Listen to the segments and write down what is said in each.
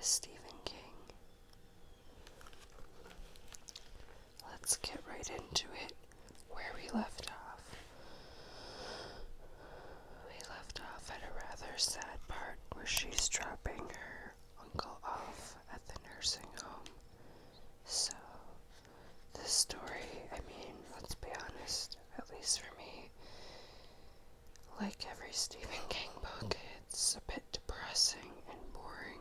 Stephen King. Let's get right into it where we left off. We left off at a rather sad part where she's dropping her uncle off at the nursing home. So, this story, let's be honest, at least for me, like every Stephen King book, it's a bit depressing and boring.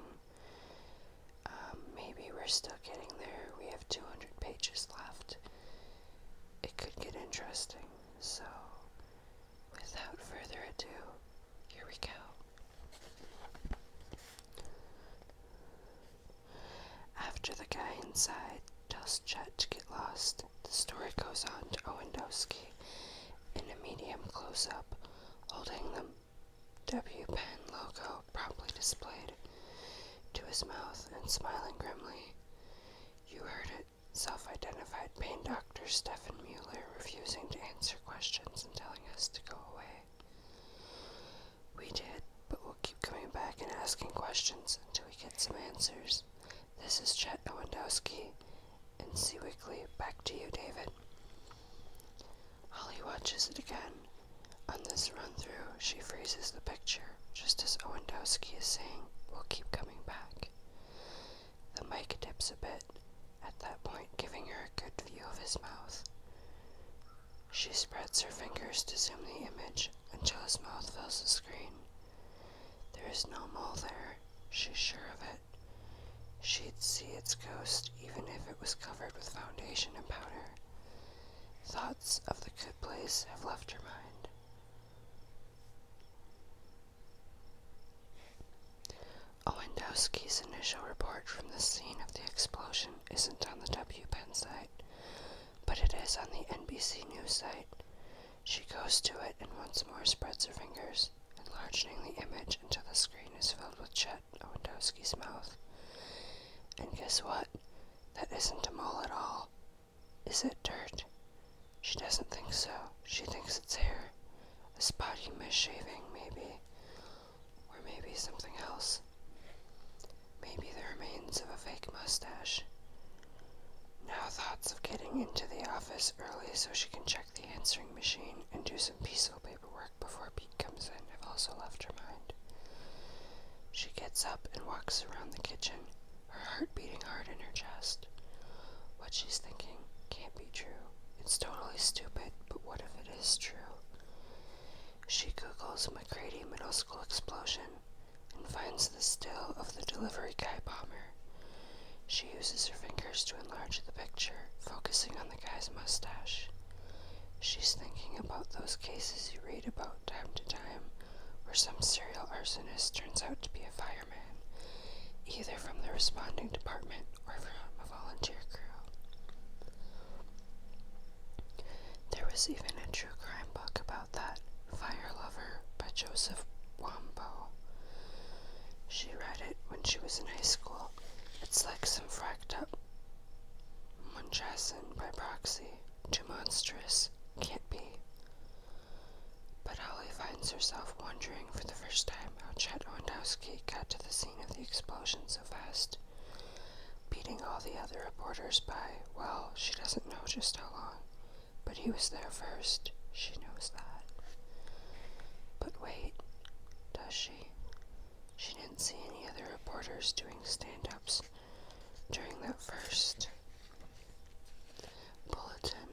Maybe we're still getting there. We have 200 pages left. It could get interesting. So, without further ado, here we go. After the guy inside tells Chet to get lost, the story goes on to Owendowski in a medium close-up, holding the W Pen logo promptly displayed to his mouth and smiling grimly. You heard it, self-identified pain doctor Stephen Mueller refusing to answer questions and telling us to go away. We did, but we'll keep coming back and asking questions until we get some answers. This is Chet Owendowski, and C. Wiggly, back to you, David. Holly watches it again. On this run-through, she freezes the picture, just as Owendowski is saying, we'll keep coming back. The mic dips a bit, at that point giving her a good view of his mouth. She spreads her fingers to zoom the image until his mouth fills the screen. There is no mole there, she's sure of it. She'd see its ghost even if it was covered with foundation and powder. Thoughts of the good place have left her mind. Owendowski's initial report from the scene of the explosion isn't on the WPEN site, but it is on the NBC News site. She goes to it and once more spreads her fingers, enlarging the image until the screen is filled with Chet Owendowski's mouth. And guess what? That isn't a mole at all. Is it dirt? She doesn't think so. She thinks it's hair. A spotty misshaving, maybe. Or maybe something else. Maybe the remains of a fake mustache. Now thoughts of getting into the office early so she can check the answering machine and do some peaceful paperwork before Pete comes in have also left her mind. She gets up and walks around the kitchen, her heart beating hard in her chest. What she's thinking can't be true. It's totally stupid, but what if it is true? She Googles McCready Middle School explosion and finds the still of the delivery guy bomber. She uses her fingers to enlarge the picture, focusing on the guy's mustache. She's thinking about those cases you read about time to time, where some serial arsonist turns out to be a fireman, either from the responding department or from a volunteer crew. There was even a true crime book about that, Fire Lover by Joseph Wambo. She read it when she was in high school. It's like some fracked up Munchausen by proxy. Too monstrous. Can't be. But Holly finds herself wondering for the first time how Chet Owendowski got to the scene of the explosion so fast. Beating all the other reporters by, well, she doesn't know just how long. But he was there first. She knows that. But wait, does she? She didn't see any other reporters doing stand-ups during that first bulletin.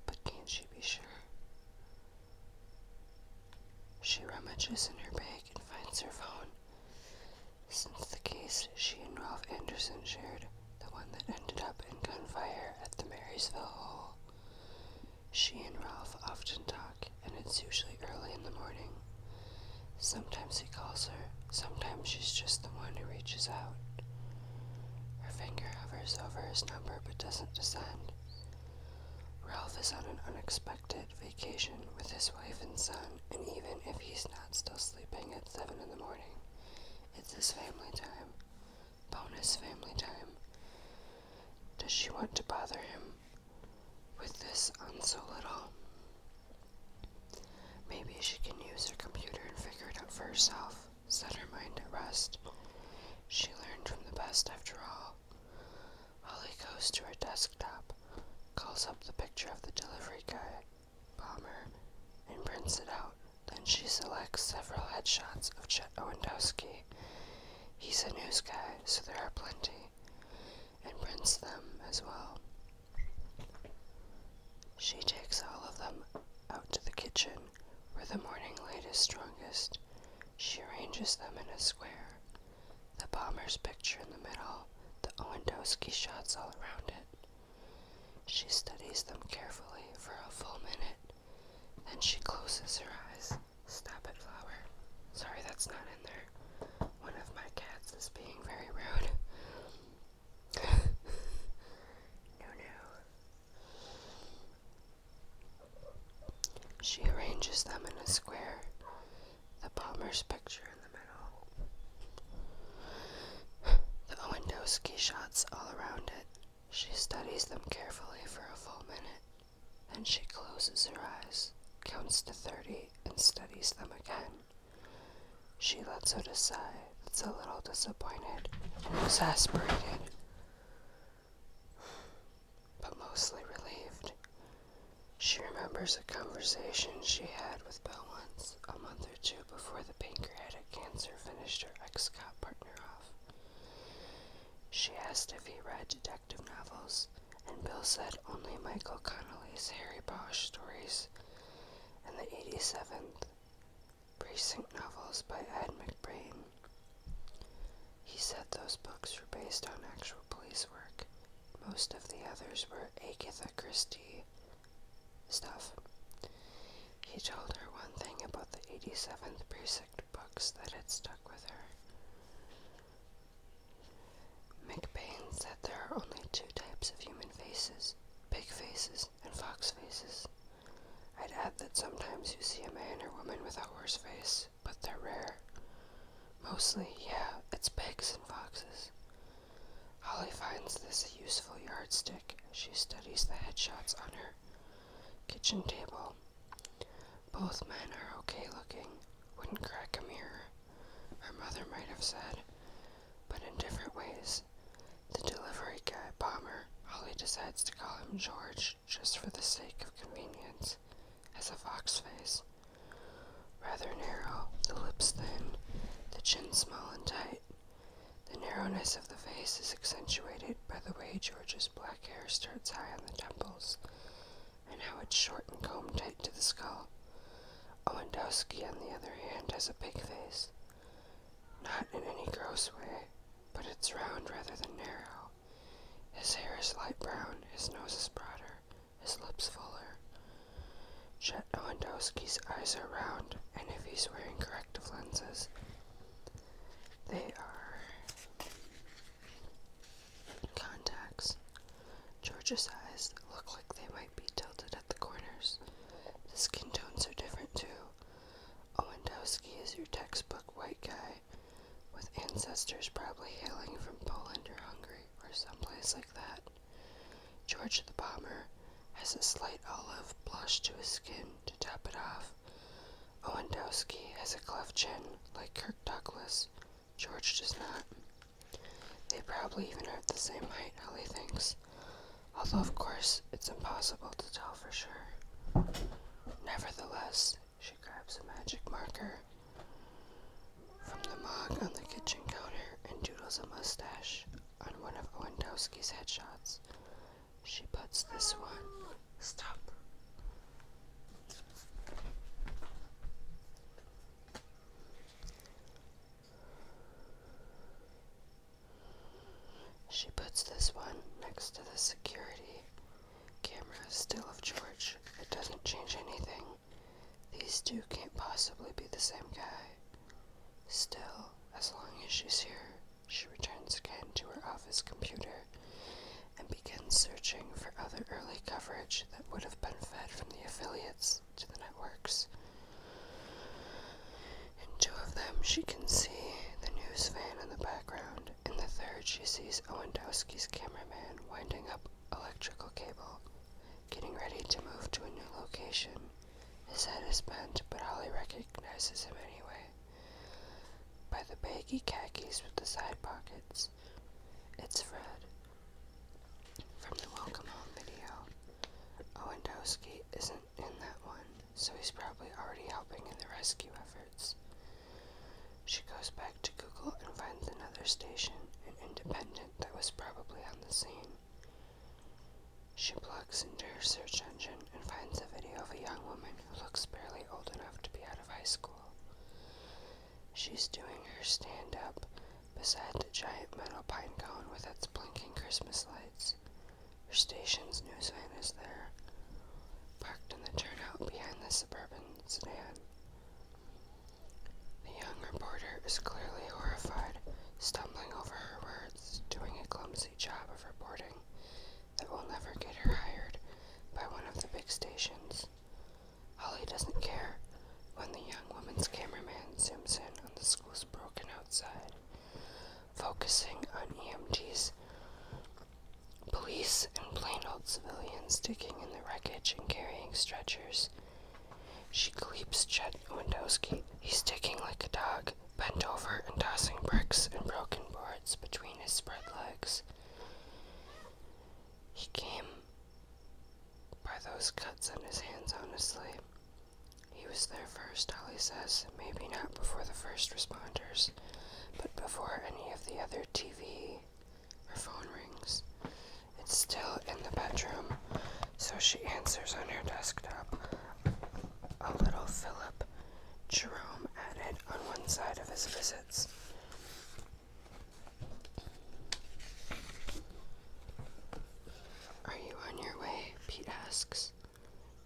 But can't she be sure? She rummages in her bag and finds her phone. Since the case she and Ralph Anderson shared, the one that ended up in gunfire at the Marysville Hole. She and Ralph often talk, and it's usually early in the morning. Sometimes he calls her, sometimes she's just the one who reaches out. Her finger hovers over his number but doesn't descend. Ralph is on an unexpected vacation with his wife and son, and even if he's not still sleeping at 7 in the morning, it's his family time. Bonus family time. Does she want to bother him with this on so little? Maybe she can use her computer and figure it out for herself, set her mind at rest. She learned from the best after all. Holly goes to her desktop, calls up the picture of the delivery guy, Bomber, and prints it out. Then she selects several headshots of Chet Owendowski. He's a news guy, so there are plenty, and prints them as well. She takes all of them out to the kitchen, where the morning light is strongest. She arranges them in a square. The Bomber's picture in the middle, the Owendowski shots all around it. She studies them carefully for a full minute. Then she closes her eyes. Stop it, Flower. Sorry, that's not in there. One of my cats is being very rude. No. She arranges them in a square. The Bomber's picture in the middle. The Owendowski shots all around it. She studies them carefully for a full minute. Then she closes her eyes, counts to 30, and studies them again. She lets out a sigh that's a little disappointed and exasperated, but mostly relieved. She remembers a conversation she had with Bill once, a month or two before the pancreatic cancer finished her ex-cop partner off. She asked if he read detective novels, and Bill said only Michael Connelly's Harry Bosch stories and the 87th Precinct novels by Ed McBrain. He said those books were based on actual police work. Most of the others were Agatha Christie stuff. He told her one thing about the 87th Precinct books that had stuck with her. McBain said there are only two types of human faces, pig faces and fox faces. I'd add that sometimes you see a man or woman with a horse face, but they're rare. Mostly, yeah, it's pigs and foxes. Holly finds this a useful yardstick as she studies the headshots on her kitchen table. Both men are okay looking, wouldn't crack a mirror, her mother might have said, but in different ways. The delivery guy, Bomber, Holly decides to call him George just for the sake of convenience, has a fox face. Rather narrow, the lips thin, the chin small and tight. The narrowness of the face is accentuated by the way George's black hair starts high on the temples, and how it's short and combed tight to the skull. Owendowski, on the other hand, has a pig face. Not in any gross way, but it's round rather than narrow. His hair is light brown, his nose is broader, his lips fuller. Chet Owendowski's eyes are round, and if he's wearing corrective lenses, they are contacts. George's eyes look like they might be tilted at the corners. The skin tones are different too. Owendowski is your textbook white guy, with ancestors probably hailing from Poland or Hungary or someplace like that. George the Bomber has a slight olive blush to his skin to top it off. Owendowski has a cleft chin like Kirk Douglas. George does not. They probably even are at the same height, Holly thinks, although of course it's impossible to tell for sure. Nevertheless, she grabs a magic marker from the mug on the kitchen counter and doodles a mustache on one of Owendowski's headshots. She puts this one. Stop. She puts this one next to the security camera still of George. It doesn't change anything. These two can't possibly be the same guy. Still, as long as she's here, she returns again to her office computer and begins searching for other early coverage that would have been fed from the affiliates to the networks. In two of them, she can see the news van in the background. In the third, she sees Owendowski's cameraman winding up electrical cable, getting ready to move to a new location. His head is bent, but Holly recognizes him anyway. By the baggy khaki khakis with the side pockets. It's Fred. From the Welcome Home video. Owendowski isn't in that one, so he's probably already helping in the rescue efforts. She goes back to Google and finds another station, an independent that was probably on the scene. She plugs into her search engine and finds a video of a young woman who looks barely old enough to be out of high school. She's doing her stand-up beside the giant metal pine cone with its blinking Christmas lights. Her station's news van is there, parked in the turnout behind the suburban sedan. The young reporter is clearly horrified, stumbling over her words, doing a clumsy job of reporting that will never get her hired by one of the big stations. Holly doesn't care when the young woman's cameraman zooms in on the school's broken outside, focusing on EMTs, police, and plain old civilians digging in the wreckage and carrying stretchers. She gleeps Chet Owendowski. He's digging like a dog, bent over and tossing bricks and broken boards between his spread legs. He came by those cuts on his hands, honestly. He was there first, Holly says, maybe not before the first responders, but before any of the other TV or phone rings. It's still in the bedroom, so she answers on her desktop. A little Philip Jerome added on one side of his visits. Are you on your way? Pete asks.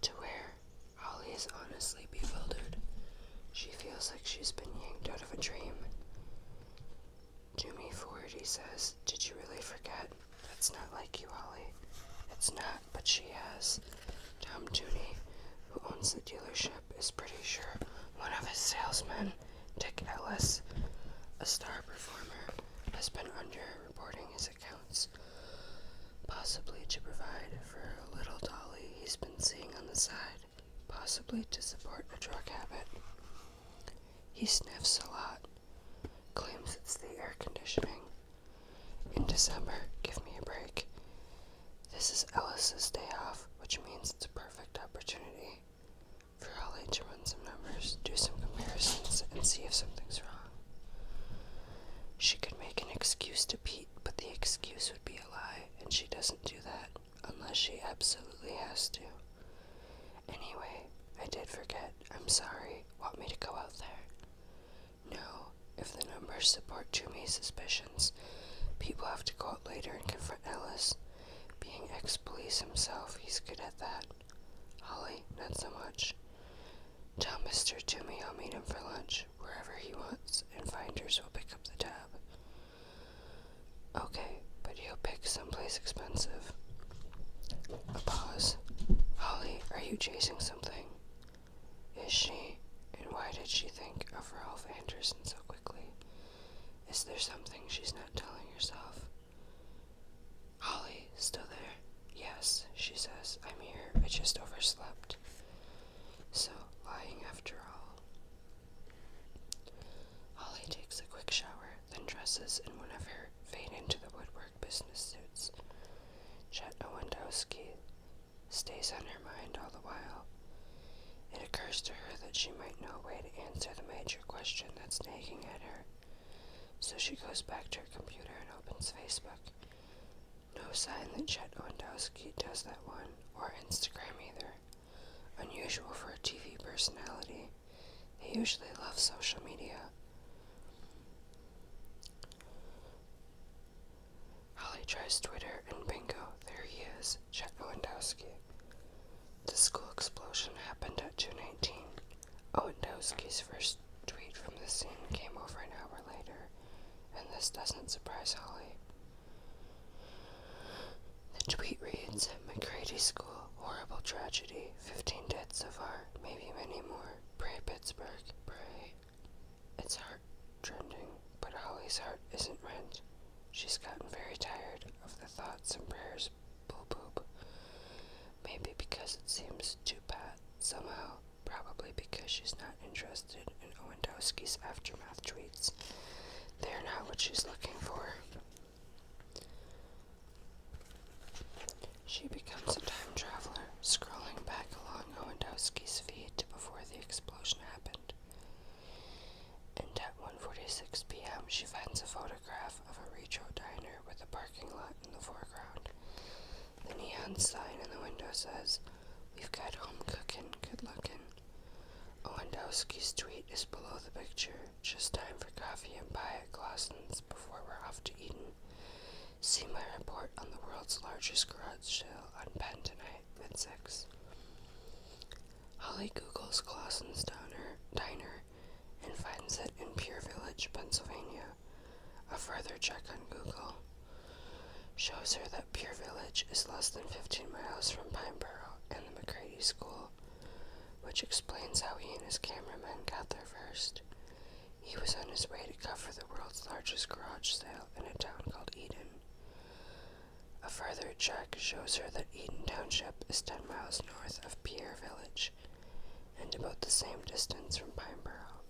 To where? Holly is honestly bewildered. She feels like she's been yanked out of a dream. Do me forward, he says. Did you really forget? That's not like you, Holly. It's not, but she has. Tom Tooney, who owns the dealership, is pretty sure one of his salesmen, Dick Ellis, a star performer, has been under-reporting his accounts, possibly to provide for a little dolly he's been seeing on the side, possibly to support a drug habit. He sniffs a lot, claims it's the air conditioning. In December, give me a break. This is Ellis's day off, which means it's a perfect opportunity for Holly to run some numbers, do some comparisons, and see if something's wrong. She could make an excuse to Pete, but the excuse would be a lie, and she doesn't do that unless she absolutely has to. Anyway, I did forget. I'm sorry. Want me to go out there? No. If the numbers support Toomey's suspicions, Pete will have to go out later and confront Ellis. Being ex-police himself, he's good at that. Holly, not so much. Tell Mr. Toomey I'll meet him for lunch, wherever he wants, and Finders will pick up the tab. Okay, but he'll pick someplace expensive. A pause. Holly, are you chasing something? Is she? And why did she think of Ralph Anderson so quickly? Is there something she's not telling herself? Holly, still there? Yes, she says. I'm here. I just overslept. So, lying after all. Holly takes a quick shower, then dresses in one of her fade-into-the-woodwork business suits. Chet Owendowski stays on her mind all the while. It occurs to her that she might know a way to answer the major question that's nagging at her. So she goes back to her computer and opens Facebook. No sign that Chet Owendowski does that one, or Instagram either. Unusual for a TV personality. They usually love social media. Holly tries Twitter, and bingo, there he is, Chet Owendowski. The school explosion happened at 2:19. Owendowski's first tweet from the scene came over an hour later, and this doesn't surprise Holly. The tweet reads, McCready School, horrible tragedy, 15 dead so far, maybe many more. Pray Pittsburgh, pray. It's heart-trending, but Holly's heart isn't rent. She's gotten very tired of the thoughts and prayers boo-boob. Maybe because it seems too pat somehow, probably because she's not interested in Owendowski's aftermath tweets. They're not she's looking for. She becomes a time traveler, scrolling back along Owendowski's feed to before the explosion happened. And at 1:46 p.m., she finds a photograph of a retro diner with a parking lot in the foreground. The neon sign in the window says, "We've got home cooking, good looking." Owendowski's tweet is below the picture. Just time for coffee and pie at Clausen's before we're off to Eden. See my report on the world's largest garage sale on Penn tonight at 6. Holly Googles Clausen's diner and finds it in Pure Village, Pennsylvania. A further check on Google shows her that Pure Village is less than 15 miles from Pineborough and the McCready School, which explains how he and his cameraman got there first. He was on his way to cover the world's largest garage sale in a town called Eden. A further check shows her that Eden Township is 10 miles north of Pierre Village and about the same distance from Pineborough.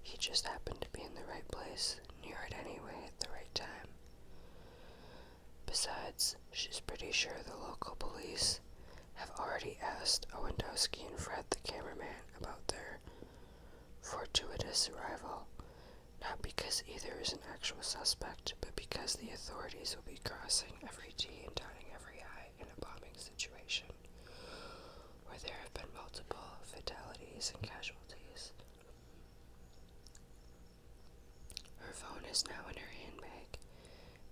He just happened to be in the right place, near it anyway, at the right time. Besides, she's pretty sure the local police have already asked Owendowski and Fred, the cameraman, about their fortuitous arrival, not because either is an actual suspect, but because the authorities will be crossing every T and dotting every I in a bombing situation where there have been multiple fatalities and casualties. Her phone is now in her handbag.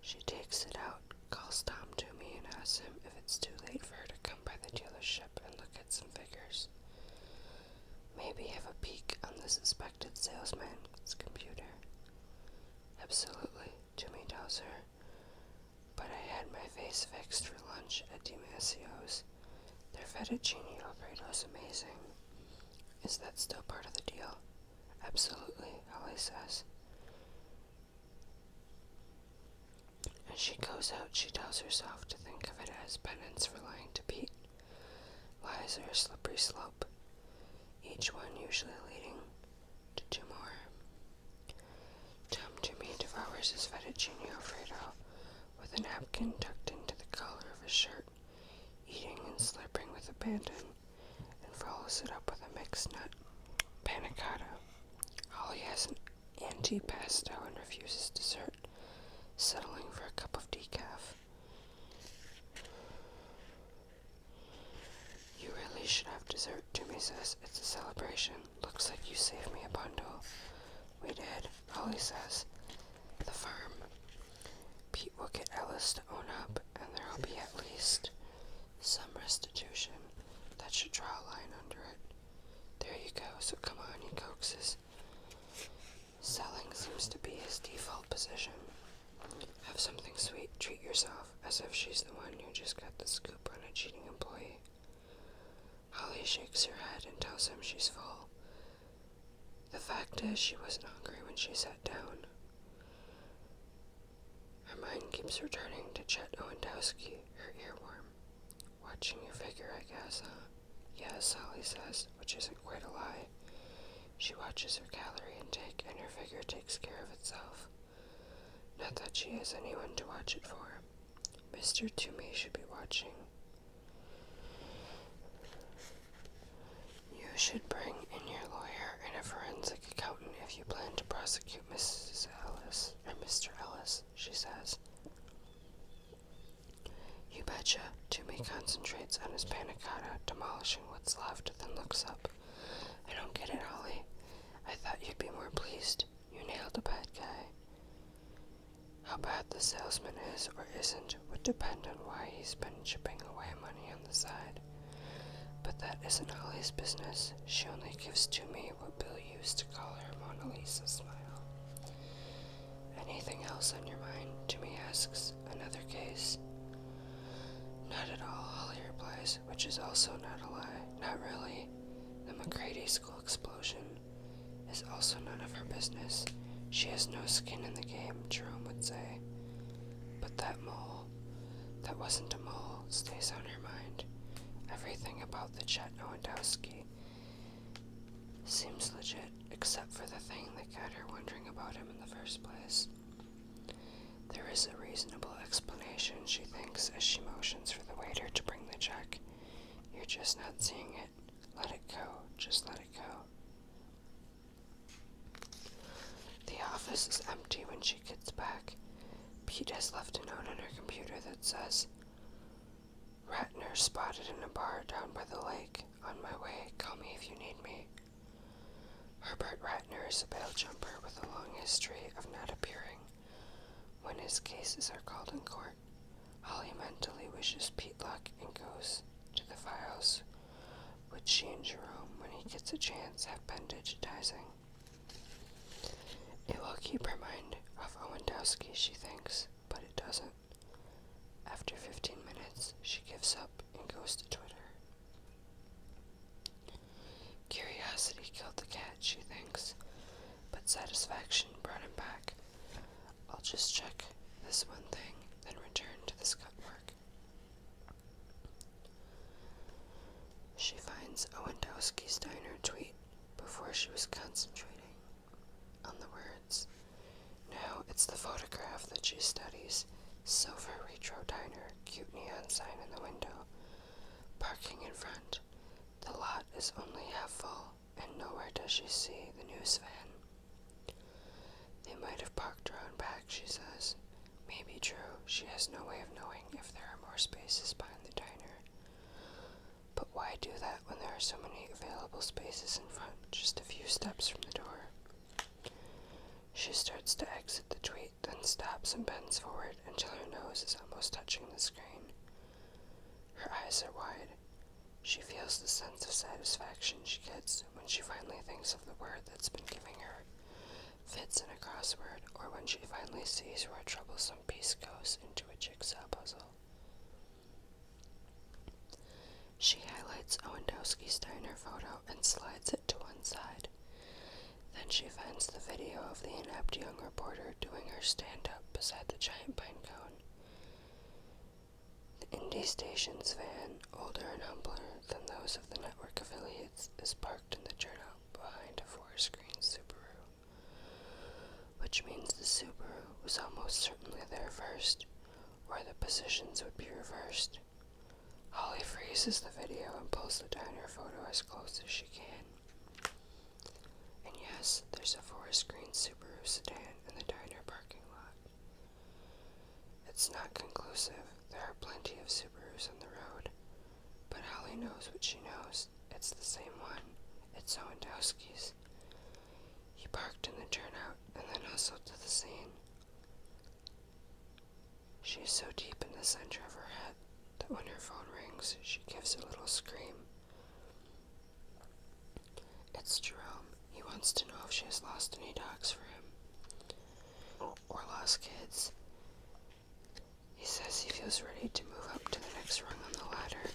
She takes it out, calls Tom Toomey, and asks him if it's too late for her to come by the dealership and look at some figures. Maybe have a peek on the suspected salesman's computer. Absolutely, Toomey tells her. But I had my face fixed for lunch at DiMassio's. Their fettuccine alfredo's amazing. Is that still part of the deal? Absolutely, Holly says. As she goes out, she tells herself to think of it as penance for lying to Pete. Lies are a slippery slope, each one usually leading to 2 more. Tom Toomey devours his fettuccine alfredo with a napkin tucked into the collar of his shirt, eating and slurping with abandon, and follows it up with a mixed nut panna cotta. Holly has an antipasto and refuses dessert, settling for a cup of decaf. You really should have dessert, Toomey says. It's a celebration. Looks like you saved me a bundle. We did, Holly says. The farm. Pete will get Ellis to own up, and there'll be at least some restitution. That should draw a line under it. There you go, so come on, he coaxes. Selling seems to be his default position. Have something sweet, treat yourself, as if she's the one who just got the scoop on a cheating employee. Holly shakes her head and tells him she's full. The fact is, she wasn't hungry when she sat down. Her mind keeps returning to Chet Owendowski, her earworm. Watching you figure, I guess, huh? Yes, Holly says, which isn't quite a lie. She watches her calorie intake, and her figure takes care of itself. Not that she has anyone to watch it for. Mr. Toomey should be watching. You should bring in your lawyer and a forensic accountant if you plan to prosecute Mrs. Ellis, or Mr. Ellis, she says. You betcha. Toomey concentrates on his panna cotta, demolishing what's left, then looks up. I don't get it, Holly. I thought you'd be more pleased. You nailed a bad guy. How bad the salesman is or isn't would depend on why he's been chipping away money on the side. But that isn't Holly's business. She only gives Toomey what Bill used to call her Mona Lisa smile. Anything else on your mind? Toomey asks. Another case? Not at all, Holly replies, which is also not a lie. Not really. The McCready School explosion is also none of her business. She has no skin in the game, Jerome would say. But that mole, that wasn't a mole, stays on her mind. Everything about the Chet Owendowski seems legit, except for the thing that got her wondering about him in the first place. is a reasonable explanation, she thinks as she motions for the waiter to bring the check. You're just not seeing it. Let it go. Just let it go. The office is empty when she gets back. Pete has left a note on her computer that says, Ratner spotted in a bar down by the lake. On my way, call me if you need me. Herbert Ratner is a bail jumper with a long history of not appearing when his cases are called in court. Holly mentally wishes Pete luck and goes to the files, which she and Jerome, when he gets a chance, have been digitizing. It will keep her mind off Owendowski, she thinks, but it doesn't. After 15 minutes, she gives up and goes to Twitter. Curiosity killed the cat, she thinks, but satisfaction brought him back. I'll just check this one thing, then return to the scut work. She finds Owendowski's diner tweet before she was concentrating on the words. Now it's the photograph that she studies. Silver retro diner, cute neon sign in the window. Parking in front. The lot is only half full, and nowhere does she see the news van. They might have parked around back, she says. Maybe true, she has no way of knowing if there are more spaces behind the diner. But why do that when there are so many available spaces in front, just a few steps from the door? She starts to exit the tweet, then stops and bends forward until her nose is almost touching the screen. Her eyes are wide. She feels the sense of satisfaction she gets when she finally thinks of the word that's been giving her fits in a crossword, or when she finally sees where a troublesome piece goes into a jigsaw puzzle. She highlights Owendowski's diner photo and slides it to one side. Then she finds the video of the inept young reporter doing her stand-up beside the giant pine cone. The Indie Station's van, older and humbler than those of the network affiliates, is parked in the turnout behind a four-screen Subaru, which means the Subaru was almost certainly there first, or the positions would be reversed. Holly freezes the video and pulls the diner photo as close as she can. And yes, there's a four-screen Subaru sedan in the diner parking lot. It's not conclusive. There are plenty of Subarus on the road, but Holly knows what she knows. It's the same one. It's Owendowski's. He parked in the turnout and then hustled to the scene. She is so deep in the center of her head that when her phone rings, she gives a little scream. It's Jerome. He wants to know if she has lost any dogs for him, or lost kids. He says he feels ready to move up to the next rung on the ladder.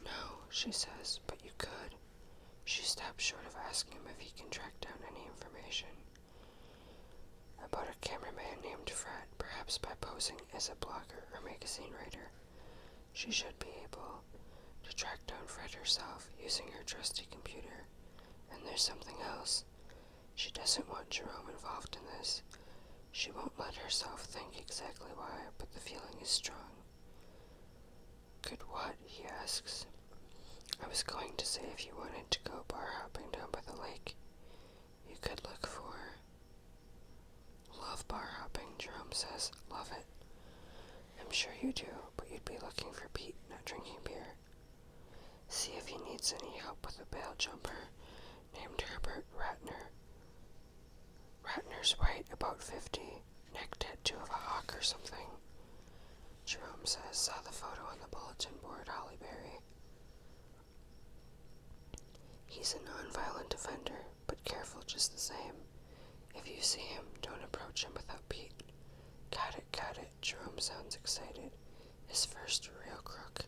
No, she says, but you could. She stops short of asking him if he can track down any information about a cameraman named Fred, perhaps by posing as a blogger or magazine writer. She should be able to track down Fred herself using her trusty computer. And there's something else. She doesn't want Jerome involved in this. She won't let herself think exactly why, but the feeling is strong. Could what? He asks. I was going to say if you wanted to go bar hopping down by the lake, you could look for... Love bar hopping, Jerome says. Love it. I'm sure you do, but you'd be looking for Pete, not drinking beer. See if he needs any help with a bail jumper named Herbert Ratner. Ratner's white, about 50, neck tattoo of a hawk or something. Jerome says, saw the photo on the bulletin board, Hollyberry. He's a non-violent offender, but careful just the same. If you see him, don't approach him without Pete. Got it, Jerome sounds excited. His first real crook.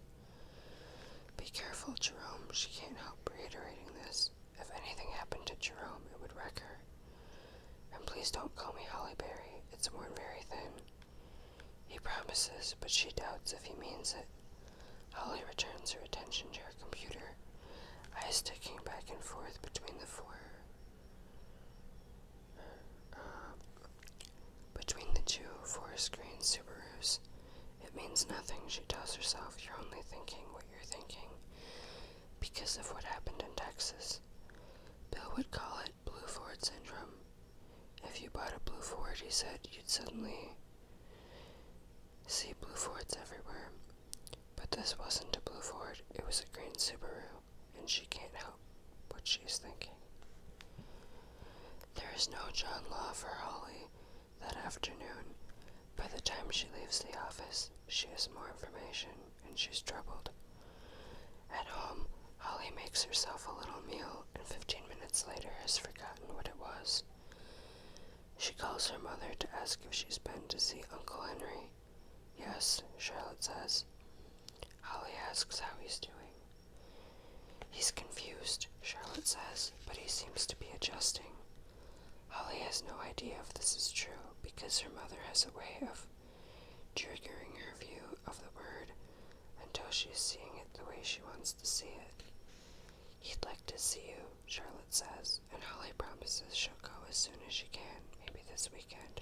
Be careful, Jerome, she can't help reiterating this. If anything happened to Jerome, it would wreck her. And please don't call me Hollyberry, it's worn very thin. He promises, but she doubts if he means it. Holly returns her attention to her computer, eyes ticking back and forth between the two four-screen means nothing, she tells herself. You're only thinking what you're thinking because of what happened in Texas. Bill would call it Blue Ford syndrome. If you bought a Blue Ford, he said, you'd suddenly see Blue Fords everywhere. But this wasn't a Blue Ford, it was a green Subaru, and she can't help what she's thinking. There is no John Law for Holly that afternoon. By the time she leaves the office, she has more information, and she's troubled. At home, Holly makes herself a little meal, and 15 minutes later has forgotten what it was. She calls her mother to ask if she's been to see Uncle Henry. Yes, Charlotte says. Holly asks how he's doing. He's confused, Charlotte says, but he seems to be adjusting. Holly has no idea if this is true because her mother has a way of triggering her view of the word until she's seeing it the way she wants to see it. He'd like to see you, Charlotte says, and Holly promises she'll go as soon as she can, maybe this weekend,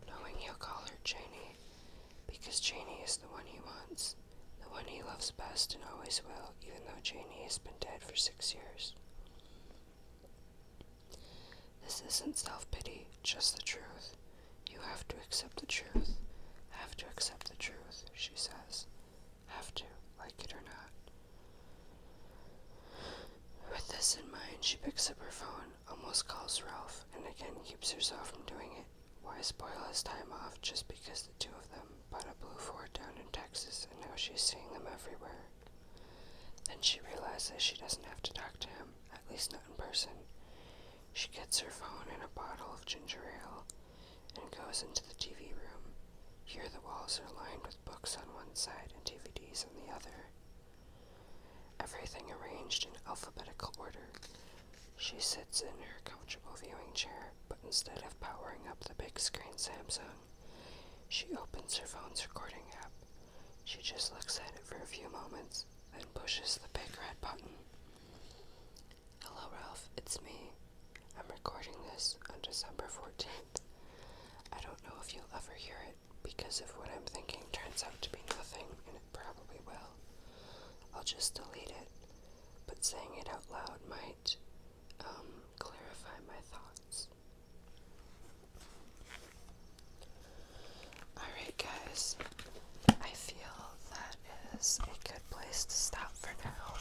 knowing he'll call her Janie, because Janie is the one he wants, the one he loves best and always will, even though Janie has been dead for 6 years. This isn't self-pity, just the truth. You have to accept the truth. Have to accept the truth, she says. Have to, like it or not. With this in mind, she picks up her phone, almost calls Ralph, and again keeps herself from doing it. Why spoil his time off just because the two of them bought a Blue Ford down in Texas and now she's seeing them everywhere? Then she realizes she doesn't have to talk to him, at least not in person. She gets her phone and a bottle of ginger ale and goes into the TV room. Here the walls are lined with books on one side and DVDs on the other. Everything arranged in alphabetical order. She sits in her comfortable viewing chair, but instead of powering up the big screen Samsung, she opens her phone's recording app. She just looks at it for a few moments, then pushes the big red button. Hello, Ralph, it's me. I'm recording this on December 14th. I don't know if you'll ever hear it, because if what I'm thinking turns out to be nothing, and it probably will, I'll just delete it. But saying it out loud might, clarify my thoughts. Alright guys, I feel that is a good place to stop for now.